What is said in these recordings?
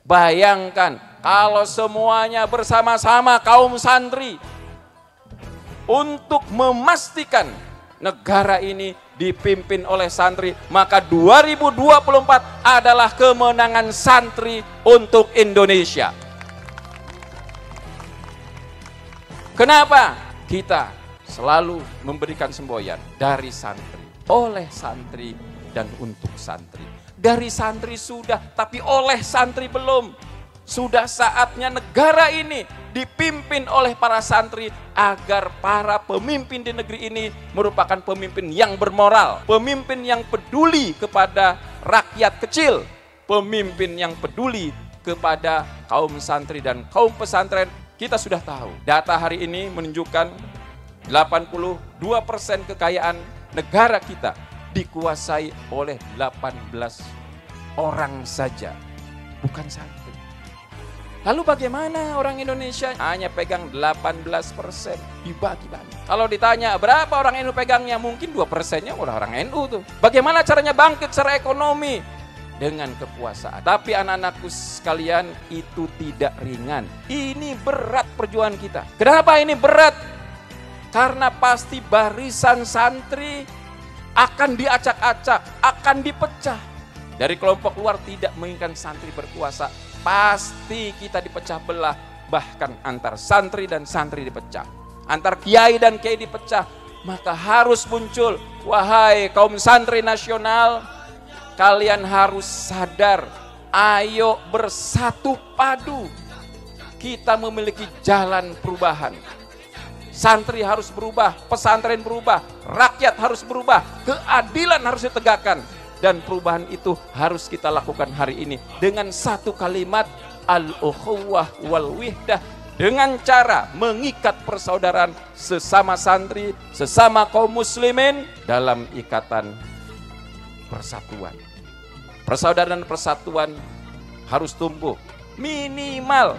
Bayangkan kalau semuanya bersama-sama kaum santri untuk memastikan negara ini dipimpin oleh santri, maka 2024 adalah kemenangan santri untuk Indonesia. Kenapa? Kita selalu memberikan semboyan dari santri, oleh santri, dan untuk santri. Dari santri sudah, tapi oleh santri belum. Sudah saatnya negara ini dipimpin oleh para santri agar para pemimpin di negeri ini merupakan pemimpin yang bermoral, pemimpin yang peduli kepada rakyat kecil, pemimpin yang peduli kepada kaum santri dan kaum pesantren. Kita sudah tahu, data hari ini menunjukkan 82% kekayaan negara kita dikuasai oleh 18 orang saja, bukan santri. Lalu bagaimana orang Indonesia hanya pegang 18%, dibagi-bagi. Kalau ditanya berapa orang NU pegangnya, mungkin 2%-nya orang NU tuh. Bagaimana caranya bangkit secara ekonomi? Dengan kekuasaan. Tapi anak-anakku sekalian, itu tidak ringan. Ini berat perjuangan kita. Kenapa ini berat? Karena pasti barisan santri akan diacak-acak, akan dipecah. Dari kelompok luar tidak menginginkan santri berkuasa. Pasti kita dipecah belah, bahkan antar santri dan santri dipecah, antar kiai dan kiai dipecah. Maka harus muncul, wahai kaum santri nasional, kalian harus sadar, ayo bersatu padu. Kita memiliki jalan perubahan. Santri harus berubah, pesantren berubah, rakyat harus berubah, keadilan harus ditegakkan. Dan perubahan itu harus kita lakukan hari ini dengan satu kalimat, al-ukhuwah wal wihdah, dengan cara mengikat persaudaraan sesama santri, sesama kaum muslimin dalam ikatan persatuan. Persaudaraan dan persatuan harus tumbuh minimal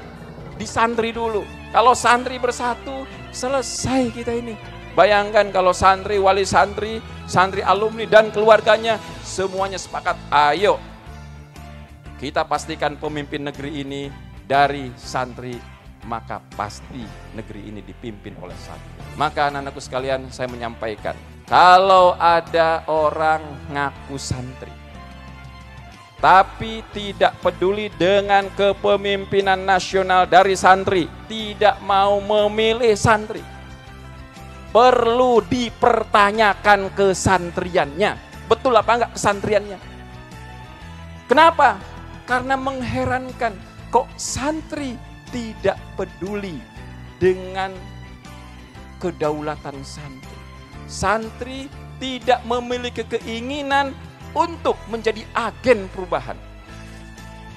di santri dulu. Kalau santri bersatu, selesai kita ini. Bayangkan kalau santri, wali santri, santri alumni dan keluarganya semuanya sepakat, ayo kita pastikan pemimpin negeri ini dari santri, maka pasti negeri ini dipimpin oleh santri. Maka anak-anakku sekalian, saya menyampaikan, kalau ada orang ngaku santri tapi tidak peduli dengan kepemimpinan nasional dari santri, tidak mau memilih santri, perlu dipertanyakan kesantriannya. Betul apa enggak kesantriannya? Kenapa? Karena mengherankan, kok santri tidak peduli dengan kedaulatan santri. Santri tidak memiliki keinginan untuk menjadi agen perubahan.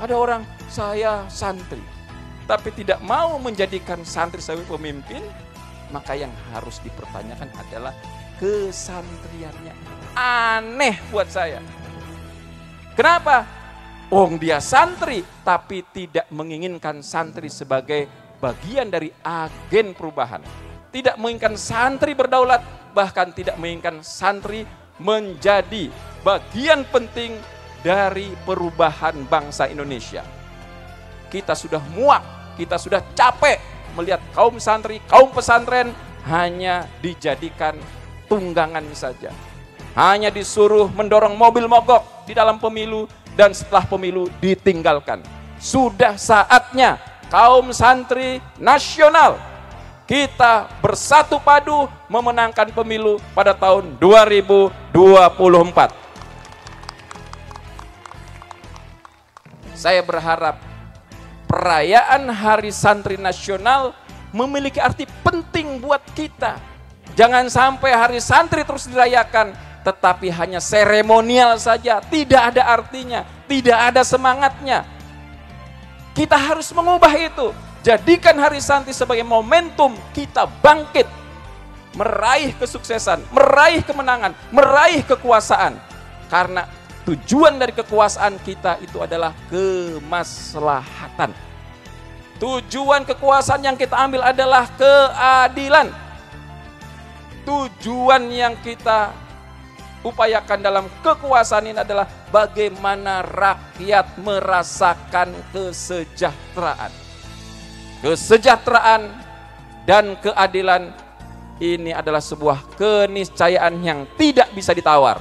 Ada orang, saya santri, tapi tidak mau menjadikan santri sebagai pemimpin, maka yang harus dipertanyakan adalah kesantriannya. Aneh buat saya. Kenapa? Dia santri, tapi tidak menginginkan santri sebagai bagian dari agen perubahan. Tidak menginginkan santri berdaulat, bahkan tidak menginginkan santri menjadi bagian penting dari perubahan bangsa Indonesia. Kita sudah muak, kita sudah capek melihat kaum santri, kaum pesantren hanya dijadikan tunggangan saja. Hanya disuruh mendorong mobil mogok di dalam pemilu dan setelah pemilu ditinggalkan. Sudah saatnya kaum santri nasional kita bersatu padu memenangkan pemilu pada tahun 2024. Saya berharap perayaan Hari Santri Nasional memiliki arti penting buat kita. Jangan sampai Hari Santri terus dirayakan, tetapi hanya seremonial saja, tidak ada artinya, tidak ada semangatnya. Kita harus mengubah itu. Jadikan Hari Santri sebagai momentum kita bangkit, meraih kesuksesan, meraih kemenangan, meraih kekuasaan. Karena tujuan dari kekuasaan kita itu adalah kemaslahatan. Tujuan kekuasaan yang kita ambil adalah keadilan. Tujuan yang kita upayakan dalam kekuasaan ini adalah bagaimana rakyat merasakan kesejahteraan. Kesejahteraan dan keadilan ini adalah sebuah keniscayaan yang tidak bisa ditawar.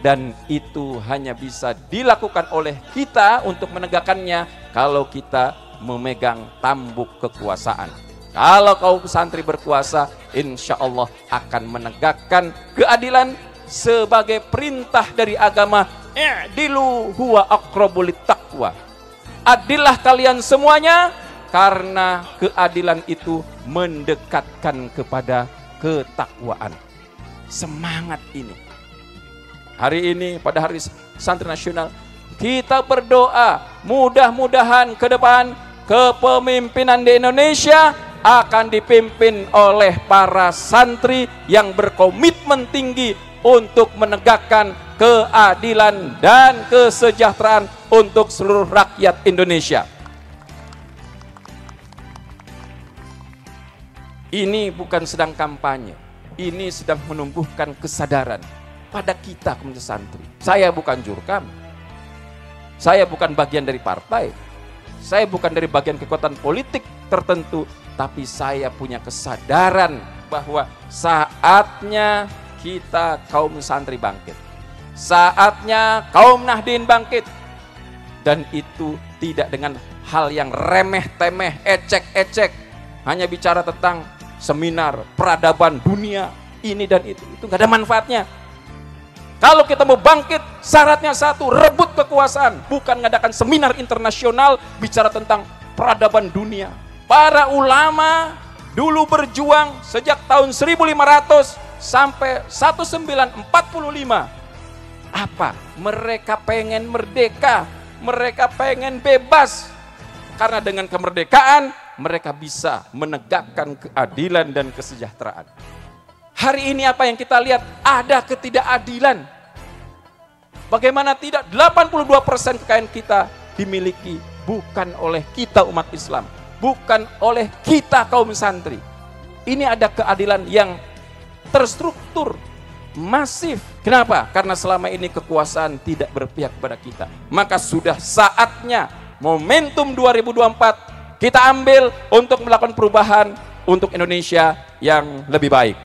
Dan itu hanya bisa dilakukan oleh kita untuk menegakkannya kalau kita memegang tambuk kekuasaan. Kalau kaum santri berkuasa, insya Allah akan menegakkan keadilan sebagai perintah dari agama. I'dilu huwa aqrabu littaqwa. Adillah kalian semuanya, karena keadilan itu mendekatkan kepada ketakwaan. Semangat ini. Hari ini pada Hari Santri Nasional kita berdoa mudah-mudahan ke depan kepemimpinan di Indonesia akan dipimpin oleh para santri yang berkomitmen tinggi untuk menegakkan keadilan dan kesejahteraan untuk seluruh rakyat Indonesia. Ini bukan sedang kampanye, ini sedang menumbuhkan kesadaran pada kita komunitas santri. Saya bukan jurkam, saya bukan bagian dari partai, saya bukan dari bagian kekuatan politik tertentu, tapi saya punya kesadaran bahwa saatnya kita kaum santri bangkit. Saatnya kaum Nahdien bangkit. Dan itu tidak dengan hal yang remeh-temeh, ecek-ecek. Hanya bicara tentang seminar, peradaban dunia, ini dan itu. Itu gak ada manfaatnya. Kalau kita mau bangkit, syaratnya satu, rebut kekuasaan. Bukan mengadakan seminar internasional, bicara tentang peradaban dunia. Para ulama dulu berjuang sejak tahun 1500 sampai 1945. Apa? Mereka pengen merdeka, mereka pengen bebas. Karena dengan kemerdekaan, mereka bisa menegakkan keadilan dan kesejahteraan. Hari ini apa yang kita lihat? Ada ketidakadilan. Bagaimana tidak? 82% kekayaan kita dimiliki bukan oleh kita umat Islam, bukan oleh kita kaum santri. Ini ada keadilan yang terstruktur, masif. Kenapa? Karena selama ini kekuasaan tidak berpihak kepada kita. Maka sudah saatnya momentum 2024 kita ambil untuk melakukan perubahan untuk Indonesia yang lebih baik.